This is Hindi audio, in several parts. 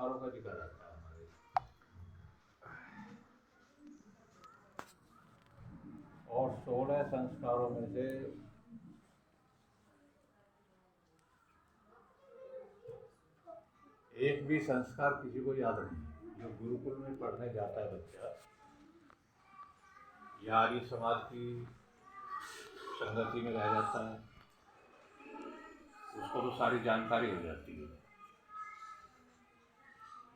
संस्कारों का जिक्र आता है हमारे। और 16 संस्कारों में से एक भी संस्कार किसी को याद नहीं। जो गुरुकुल में पढ़ने जाता है बच्चा या आर्य समाज की संगति में रह जाता है, उसको तो सारी जानकारी हो जाती है।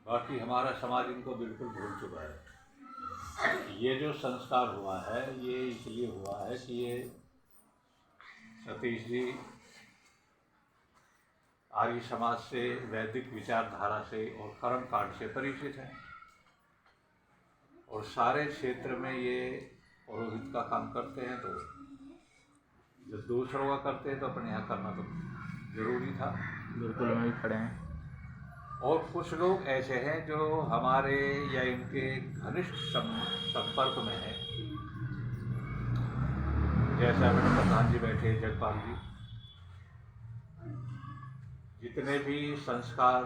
बाकी हमारा समाज इनको बिल्कुल भूल चुका है। ये जो संस्कार हुआ है ये इसलिए हुआ है कि ये सतीश जी आर्य समाज से, वैदिक विचारधारा से और कर्मकांड से परिचित हैं और सारे क्षेत्र में ये पुरोहित का काम करते हैं। तो जब दूसरों का करते हैं तो अपने यहाँ करना तो जरूरी था। गुरुकुल में भी खड़े हैं। और कुछ लोग ऐसे हैं जो हमारे या इनके घनिष्ठ संपर्क में हैं, जैसे अपने प्रधान जी बैठे, जगपाल जी। जितने भी संस्कार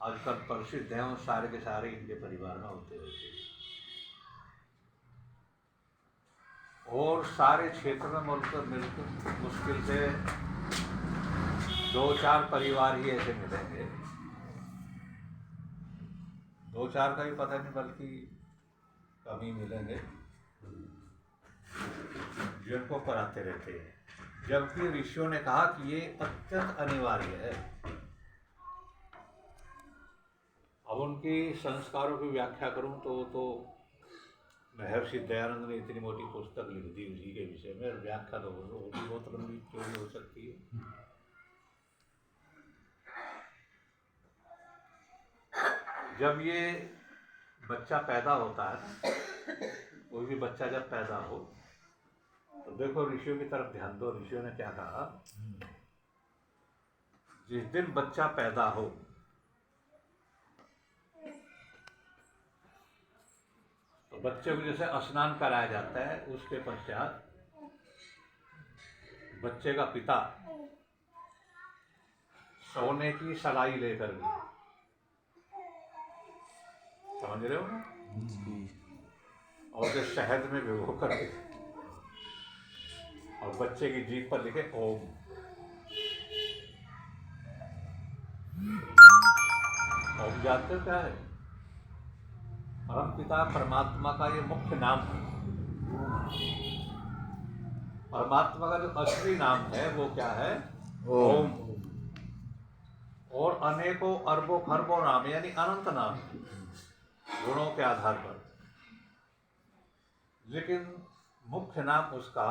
आजकल प्रसिद्ध हैं वो सारे के सारे इनके परिवार में होते रहते हैं। और सारे क्षेत्र में मिलकर मुश्किल से 2-4 परिवार ही ऐसे मिलेंगे, 2-4 का भी पता नहीं बल्कि कम ही मिलेंगे, जिनको कराते रहते हैं। जबकि ऋषियों ने कहा कि ये अत्यंत अनिवार्य है। अब उनकी संस्कारों की व्याख्या करूं तो महर्षि दयानंद ने इतनी मोटी पुस्तक लिख दी उसी के विषय में। व्याख्या तो होगी बहुत लंबी चौड़ी हो सकती है। जब ये बच्चा पैदा होता है, कोई भी बच्चा जब पैदा हो तो देखो ऋषियों की तरफ ध्यान दो। ऋषियों ने क्या कहा, जिस दिन बच्चा पैदा हो तो बच्चे को जैसे स्नान कराया जाता है, उसके पश्चात बच्चे का पिता सोने की सलाई लेकर गया, समझ रहे हो ना, और जो शहद में भिगो कर और बच्चे की जीभ पर लिखे ओम। ओम जानते हो क्या है? परम पिता परमात्मा का ये मुख्य नाम है। परमात्मा का जो असली नाम है वो क्या है? ओम। और अनेकों अरबों खरबों नाम यानी अनंत नाम गुणों के आधार पर, लेकिन मुख्य नाम उसका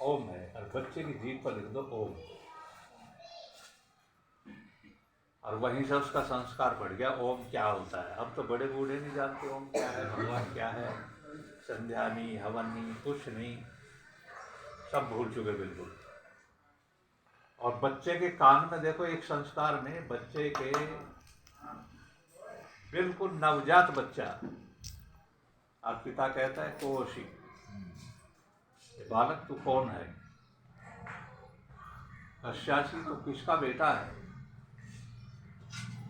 ओम है। और बच्चे की जीभ पर लिख दो ओम, और वहीं से उसका संस्कार बढ़ गया। ओम क्या होता है? अब तो बड़े बूढ़े नहीं जानते ओम क्या है, भगवान क्या है, संध्या नहीं, हवन नहीं, कुछ नहीं, सब भूल चुके बिल्कुल। और बच्चे के कान में देखो, एक संस्कार में बच्चे के बिल्कुल नवजात बच्चा, और पिता कहता है कोशी, बालक तू कौन है? कश्यासी तो किसका बेटा है?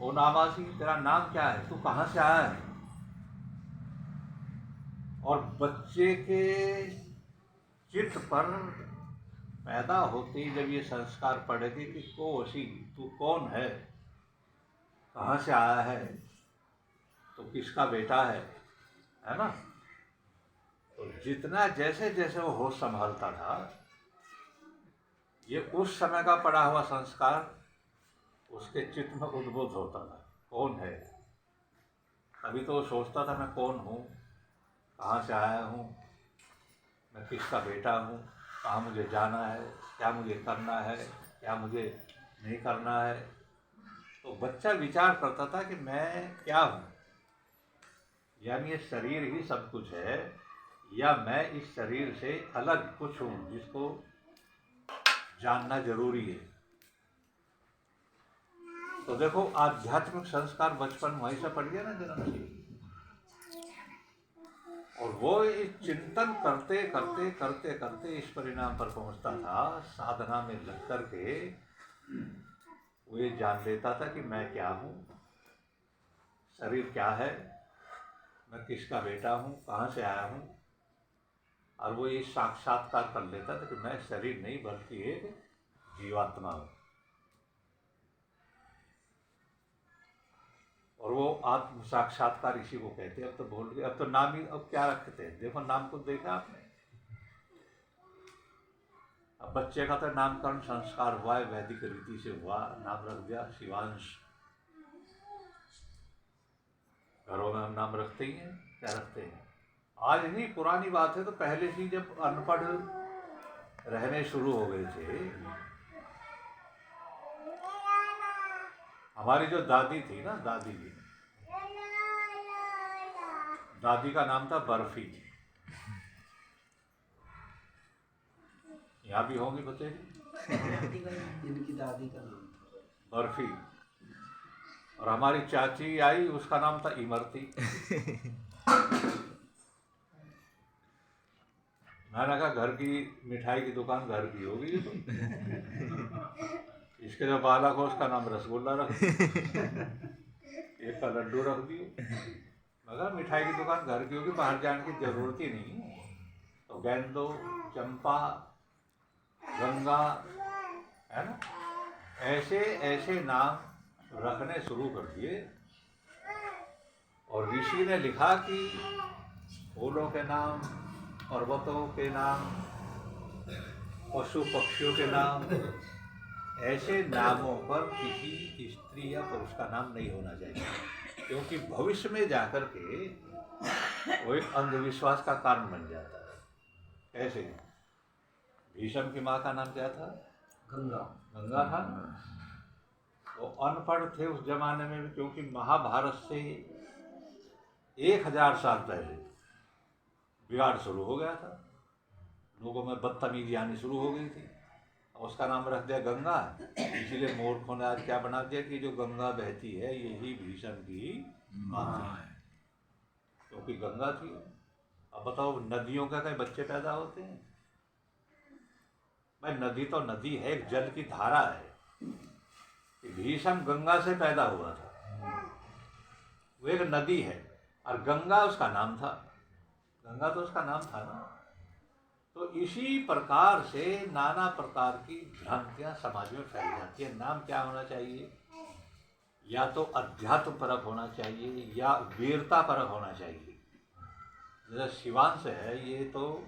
ओ नामासी तेरा नाम क्या है? तू कहाँ से आया है? और बच्चे के चित्त पर पैदा होते ही जब ये संस्कार पड़ेगी कि कोशी तू कौन है, कहाँ से आया है, तो किसका बेटा है ना। तो जितना जैसे जैसे वो होश संभालता था, ये उस समय का पड़ा हुआ संस्कार उसके चित्त में उद्बुद्ध होता था, कौन है। अभी तो वो सोचता था मैं कौन हूँ, कहाँ से आया हूँ, मैं किसका बेटा हूँ, कहाँ मुझे जाना है, क्या मुझे करना है, क्या मुझे नहीं करना है। तो बच्चा विचार करता था कि मैं क्या हूँ, यानी ये शरीर ही सब कुछ है, या मैं इस शरीर से अलग कुछ हूँ जिसको जानना जरूरी है। तो देखो आध्यात्मिक संस्कार बचपन वहीं से पड़ गया ना जन्म से, और वो इस चिंतन करते करते करते करते इस परिणाम पर पहुंचता था। साधना में लग करके वो ये जान लेता था कि मैं क्या हूँ, शरीर क्या है, मैं किसका बेटा हूँ, कहाँ से आया हूँ, और वो ये साक्षात्कार कर लेता था कि मैं शरीर नहीं बल्कि एक जीवात्मा हूँ। और वो आत्म साक्षात्कार इसी को कहते हैं। अब तो भूल गए, अब तो नाम ही अब क्या रखते हैं। देखो नाम को देखा आपने, अब बच्चे का तो नामकरण संस्कार हुआ है, वैदिक रीति से हुआ, नाम रख दिया शिवांश। घरों में हम नाम रखते ही हैं, क्या रखते हैं। आज नहीं, पुरानी बात है, तो पहले से जब अनपढ़ रहने शुरू हो गए थे, हमारी जो दादी थी ना, दादी जी, दादी का नाम था बर्फी। यहाँ भी होंगी बतेरी इनकी दादी का नाम था बर्फी। और हमारी चाची आई, उसका नाम था इमरती। मैंने कहा घर की मिठाई की दुकान घर की होगी ये तो। इसके जो बालक हो उसका नाम रसगुल्ला रख दियो, एक का लड्डू रख दियो। मगर मिठाई की दुकान घर की होगी, बाहर जाने की जरूरत ही नहीं है। तो गेंदो, चंपा, गंगा, है ना, ऐसे ऐसे नाम रखने शुरू कर दिए। और ऋषि ने लिखा कि फूलों के नाम, पर्वतों के नाम, पशु पक्षियों के नाम, ऐसे नामों पर किसी स्त्री या पुरुष का नाम नहीं होना चाहिए, क्योंकि भविष्य में जाकर के वो एक अंधविश्वास का कारण बन जाता है। ऐसे भीष्म की माँ का नाम क्या था? गंगा। गंगा था। वो अनपढ़ थे उस जमाने में भी, क्योंकि महाभारत से 1000 साल पहले बिगाड़ शुरू हो गया था, लोगों में बदतमीजी आनी शुरू हो गई थी। उसका नाम रख दिया गंगा। इसीलिए मूर्खों ने आज क्या बना दिया कि जो गंगा बहती है यही भीष्म की माँ है, क्योंकि गंगा थी। अब बताओ, नदियों का कई बच्चे पैदा होते हैं? भाई नदी तो नदी है, एक जल की धारा है। भीष्म गंगा से पैदा हुआ था, वो एक नदी है, और गंगा उसका नाम था। गंगा तो उसका नाम था ना। तो इसी प्रकार से नाना प्रकार की भ्रांतियां समाज में फैल जाती है। नाम क्या होना चाहिए? या तो अध्यात्म परक होना चाहिए या वीरता परक होना चाहिए। जैसे शिवांश है, ये तो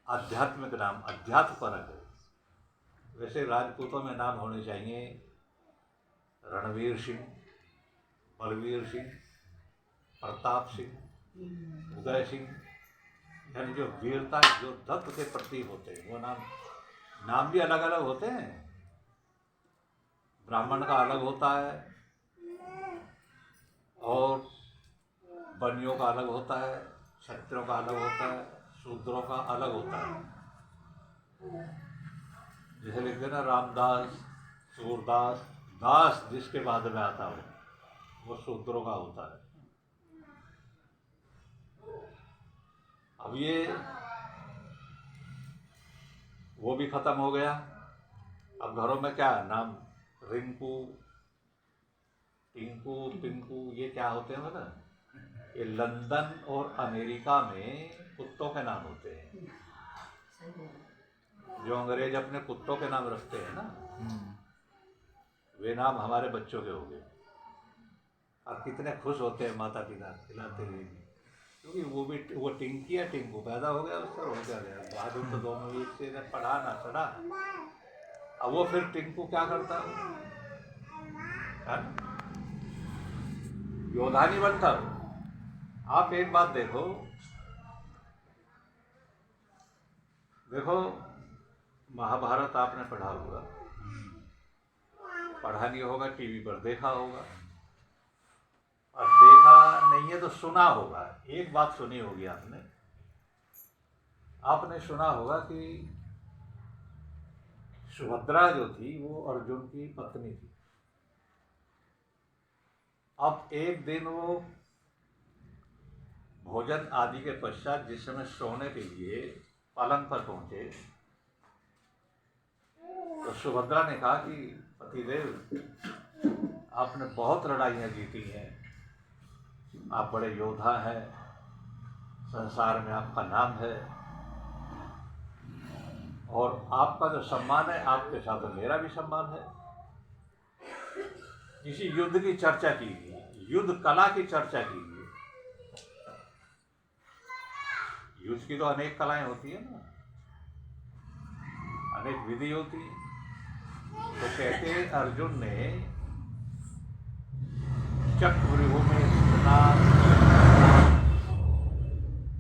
आध्यात्मिक नाम, अध्यात्म परक है। वैसे राजपूतों में नाम होने चाहिए रणवीर सिंह, बलवीर सिंह, प्रताप सिंह, उदय सिंह, यानी जो वीरता, जो तत्व के प्रतीक होते हैं वो नाम भी अलग अलग होते हैं। ब्राह्मण का अलग होता है, और बनियों का अलग होता है, क्षत्रियों का अलग होता है, शूद्रों का अलग होता है। जैसे लिखते ना रामदास, सूरदास, दास जिसके बाद में आता हो वो शूद्रों का होता है। अब ये वो भी खत्म हो गया। अब घरों में क्या नाम, रिंकू, टिंकू, पिंकू, ये क्या होते हैं ना? ये लंदन और अमेरिका में कुत्तों के नाम होते हैं। जो अंग्रेज अपने कुत्तों के नाम रखते हैं ना, वे नाम हमारे बच्चों के हो गए। और कितने खुश होते हैं माता पिता खिलाते हुए, क्योंकि वो टिंकी या टिंकू पैदा हो गया, उसका हो गया। बाद में तो दोनों एक से पढ़ा ना चढ़ा। अब वो फिर टिंकू क्या करता है? योद्धा नहीं बनता। आप एक बात देखो महाभारत आपने पढ़ा होगा, पढ़ा नहीं होगा टीवी पर देखा होगा, और देखा नहीं है तो सुना होगा। एक बात सुनी होगी आपने सुना होगा कि सुभद्रा जो थी वो अर्जुन की पत्नी थी। अब एक दिन वो भोजन आदि के पश्चात जिस समय सोने के लिए पलंग पर पहुंचे, तो सुभद्रा ने कहा कि पतिदेव आपने बहुत लड़ाइयाँ जीती हैं, आप बड़े योद्धा हैं, संसार में आपका नाम है, और आपका जो सम्मान है आपके साथ मेरा भी सम्मान है। किसी युद्ध की चर्चा कीजिए, युद्ध कला की चर्चा कीजिए। युद्ध की तो अनेक कलाएं होती है ना, अनेक विधि होती है। तो कहते हैं अर्जुन ने चक्रव्यूह में इतना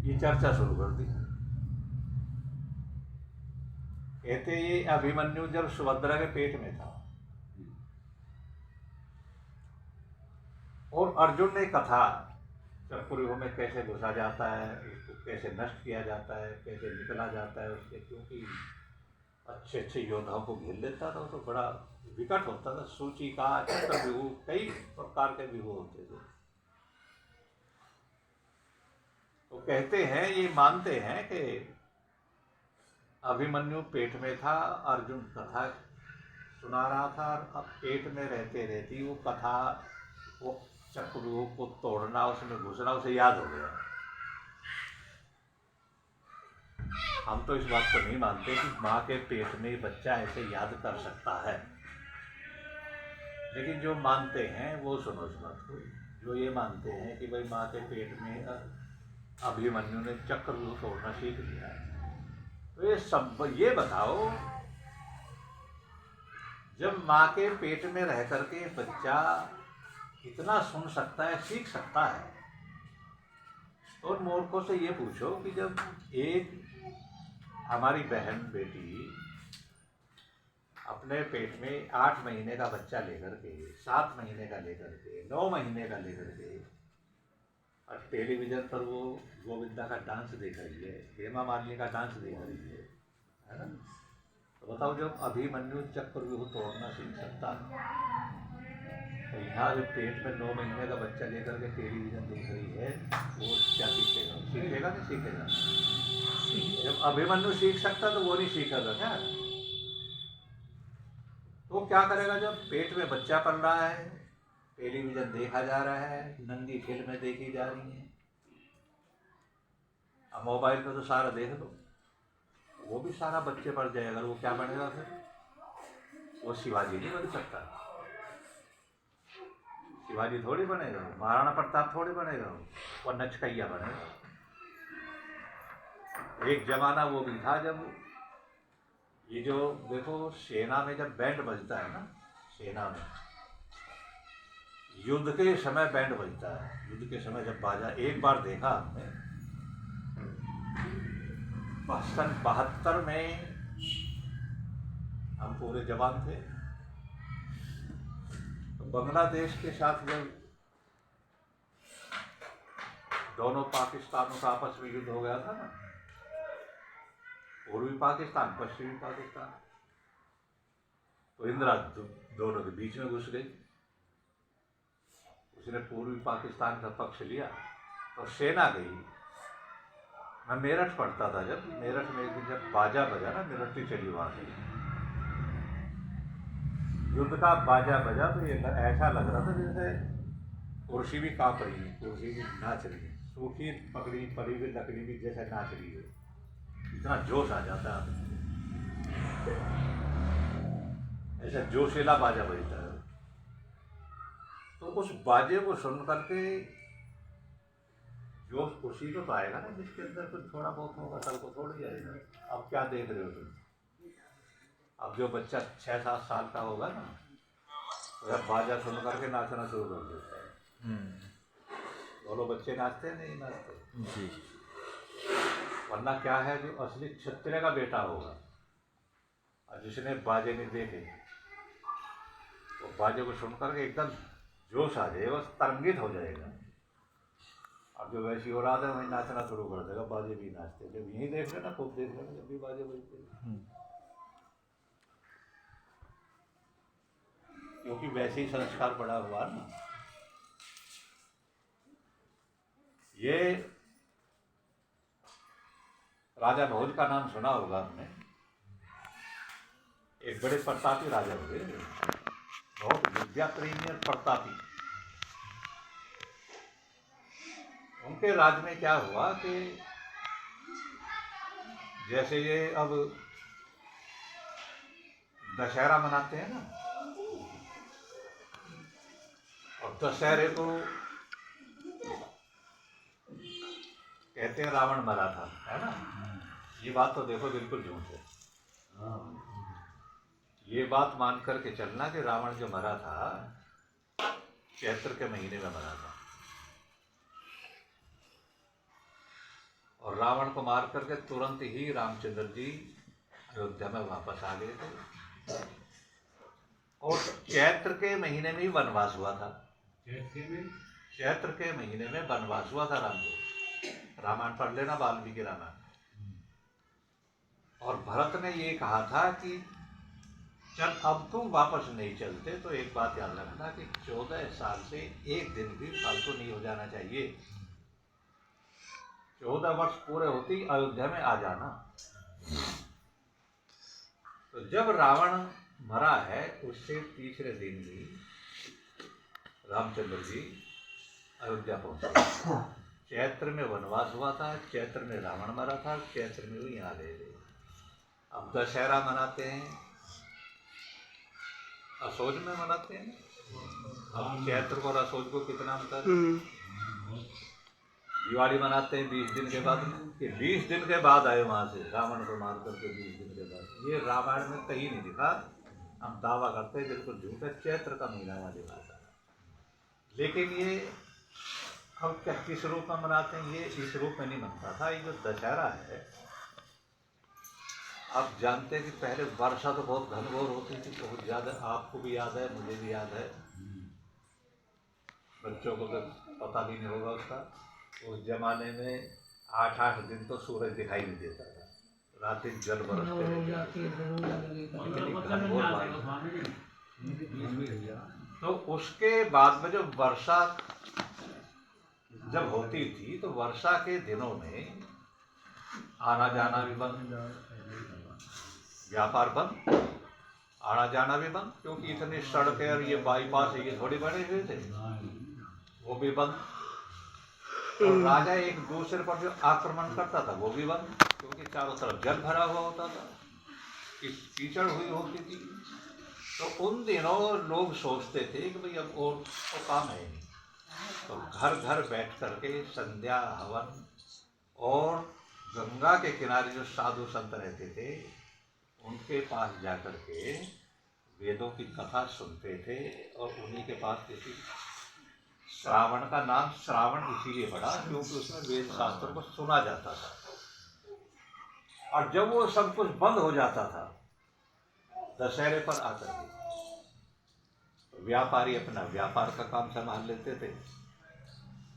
ये चर्चा शुरू कर दी। कहते ये अभिमन्यु जब सुभद्रा के पेट में था और अर्जुन ने कथा चक्रव्यूह में कैसे घुसा जाता है, उसको कैसे नष्ट किया जाता है, कैसे निकला जाता है उसके, क्योंकि अच्छे अच्छे योद्धाओं को घेर लेता था तो बड़ा विकट होता था। सूची का चक्रव्यूह कई प्रकार के व्यूह होते थे। तो कहते हैं, ये मानते हैं कि अभिमन्यु पेट में था, अर्जुन कथा सुना रहा था, अब पेट में रहते रहती वो कथा, वो चक्रव्यूह को तोड़ना, उसमें घुसना उसे याद हो गया। हम तो इस बात को नहीं मानते कि माँ के पेट में बच्चा ऐसे याद कर सकता है, लेकिन जो मानते हैं वो सुनो इस बात को। जो ये मानते हैं कि भाई माँ के पेट में अभिमन्यु ने चक्रव्यूह तोड़ना सीख लिया, तो ये सब ये बताओ, जब माँ के पेट में रह करके बच्चा इतना सुन सकता है, सीख सकता है, तो उन मूर्खों से ये पूछो कि जब एक हमारी बहन बेटी अपने पेट में 8 महीने का बच्चा लेकर के, 7 महीने का लेकर के, 9 महीने का लेकर के, और टेलीविजन पर वो गोविंदा का डांस देख रही है, हेमा मालिनी का डांस देख रही है ना? तो बताओ, जब अभिमन्यु चक्रव्यूह तोड़ना सीख सकता है, तो यहाँ जो पेट में 9 महीने का बच्चा लेकर के टेलीविजन देख रही है, वो क्या सीखेगा? सीखेगा नहीं सीखेगा? जब अभिमन्यु सीख सकता तो वो नहीं सीखेगा क्या? तो क्या करेगा? जब पेट में बच्चा पल रहा है, टेलीविजन देखा जा रहा है, नंगी फिल्में देखी जा रही हैं, अब मोबाइल में तो सारा देख लो, वो भी सारा बच्चे पड़ जाएगा, वो क्या बनेगा फिर? वो शिवाजी नहीं बन सकता, शिवाजी थोड़ी बनेगा, महाराणा प्रताप थोड़ी बनेगा, वो नचकैया बनेगा। एक जमाना वो भी था जब ये जो देखो सेना में जब बैंड बजता है ना, सेना में युद्ध के समय बैंड बजता है, युद्ध के समय जब बाजा, एक बार देखा हमने 72 में, हम पूरे जवान थे, तो बांग्लादेश के साथ जब दोनों पाकिस्तानों का आपस में युद्ध हो गया था ना, पूर्वी पाकिस्तान पश्चिमी पाकिस्तान, तो इंदिरा दोनों के बीच में घुस गई, उसने पूर्वी पाकिस्तान का पक्ष लिया, तो सेना गई। मैं मेरठ पढ़ता था, जब मेरठ में एक दिन जब बाजा बजा ना, मेरठ की चली वहाँ से युद्ध का बाजा बजा, तो ये ऐसा लग रहा था जैसे कुर्सी भी कांप रही है, कुर्सी भी नाच रही है, सूखी पकड़ी पड़ी हुई लकड़ी भी जैसे नाच रही है, इतना जोश आ जाता है, ऐसा जोशीला बाजा बजता है। तो उस बाजे को सुन करके जोश उसी को तो आएगा ना जिसके अंदर कुछ थोड़ा बहुत होगा, कल को थोड़ी आएगा। अब क्या देख रहे हो तुम? अब जो बच्चा 6-7 साल का होगा ना, तो बाजा सुन करके नाचना शुरू कर देता है। दोनों बच्चे नाचते हैं, नहीं नाचते जी। वरना क्या है, जो असली क्षत्रिय का बेटा होगा और जिसने बाजे नहीं देखे, तो बाजे को सुन करके एकदम जोश आ जाएगा, तरंगित हो जाएगा। अब जो वैसी हो रहा था वही नाचना शुरू कर देगा, बाजे भी नाचते, जब यहीं देख लेना, खूब देख लेना, जब भी बाजे बजते, क्योंकि वैसे ही संस्कार पड़ा हुआ ना। ये राजा भोज का नाम सुना होगा आपने, एक बड़े प्रतापी राजा हुए, बहुत विद्या प्रेमी और प्रतापी। उनके राज में क्या हुआ कि जैसे ये अब दशहरा मनाते हैं ना, और दशहरे को कहते हैं रावण मरा था, है ना। ये बात तो देखो बिल्कुल झूठ है। ये बात मान करके चलना कि रावण जो मरा था चैत्र के महीने में मरा था, और रावण को मार करके तुरंत ही रामचंद्र जी अयोध्या में वापस आ गए थे, और चैत्र के महीने में ही वनवास हुआ था। चैत्र के महीने में वनवास हुआ था राम को। रामायण पढ़ लेना, वाल्मीकि रामायण। और भरत ने ये कहा था कि चल अब तुम वापस नहीं चलते तो एक बात याद रखना कि 14 साल से एक दिन भी फालतू नहीं हो जाना चाहिए। 14 वर्ष पूरे होती अयोध्या में आ जाना। तो जब रावण मरा है उससे तीसरे दिन ही रामचंद्र जी अयोध्या पहुंचे। चैत्र में वनवास हुआ था, चैत्र में रावण मरा था, चैत्र में वो यहाँ गए थे। अब दशहरा मनाते हैं, असोज में मनाते हैं। अब चैत्र और असोज को कितना अंतर है। दिवाली मनाते हैं 20 दिन के बाद, कि 20 दिन के बाद आए वहां से रावण को मार करके 20 दिन के बाद। ये रामायण में कहीं नहीं दिखा। हम दावा करते हैं बिल्कुल झूठ है, चैत्र का महीना वहां दिखा था। लेकिन ये अब क्या किस रूप में मनाते हैं, ये इस रूप में नहीं मनता था। ये जो दशहरा है, आप जानते हैं कि पहले वर्षा तो बहुत घनघोर होती थी, बहुत ज़्यादा। आपको भी याद है, मुझे भी याद है, बच्चों को तो पता भी नहीं होगा उसका। उस जमाने में 8-8 दिन तो सूरज दिखाई नहीं देता था, रात दिन जल बरसते रहते थे। तो उसके बाद में जो वर्षा जब होती थी तो वर्षा के दिनों में आना जाना भी बंद, व्यापार बंद, आना जाना भी बंद, क्योंकि इतनी सड़कें और ये बाईपास ये थोड़ी बने हुए थे, वो भी बंद। और राजा एक दूसरे पर जो आक्रमण करता था वो भी बंद, क्योंकि चारों तरफ जल भरा हुआ होता था, कीचड़ हुई होती थी। तो उन दिनों लोग सोचते थे कि भाई अब और तो काम है नहीं, तो घर घर बैठ करके संध्या हवन, और गंगा के किनारे जो साधु संत रहते थे उनके पास जाकर के वेदों की कथा सुनते थे। और उन्हीं के पास किसी श्रावण का नाम श्रावण इसीलिए पड़ा क्योंकि उसमें वेद शास्त्रों को सुना जाता था। और जब वो सब कुछ बंद हो जाता था दशहरे पर आकर के, व्यापारी अपना व्यापार का काम संभाल लेते थे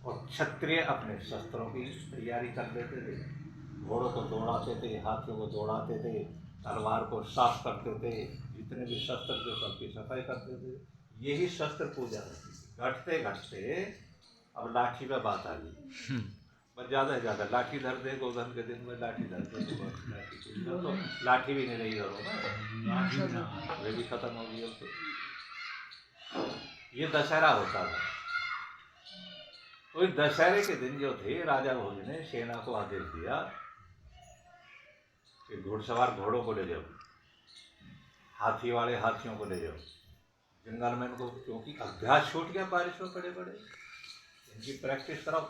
और क्षत्रिय अपने शस्त्रों की तैयारी कर लेते थे। घोड़ों को दौड़ाते थे, हाथियों को दौड़ाते थे, तलवार को साफ करते थे, जितने भी शस्त्र थे सबकी सफाई करते थे। यही शस्त्र पूजा होती थी। घटते घटते अब लाठी में बात आ गई, बस ज़्यादा से ज़्यादा लाठी धर दे, गोधन के दिन में लाठी धर दे, तो लाठी भी नहीं रही धरो ना, वे भी खत्म हो गई। तो ये दशहरा होता था। तो इस दशहरे के दिन जो थे, राजा भोज ने सेना को आदेश दिया कि घुड़सवार घोड़ों को ले जाओ, हाथी वाले हाथियों को ले जाओ जंगल में इनको, क्योंकि अभ्यास छूट गया बारिश में पड़े पड़े, इनकी प्रैक्टिस कराओ।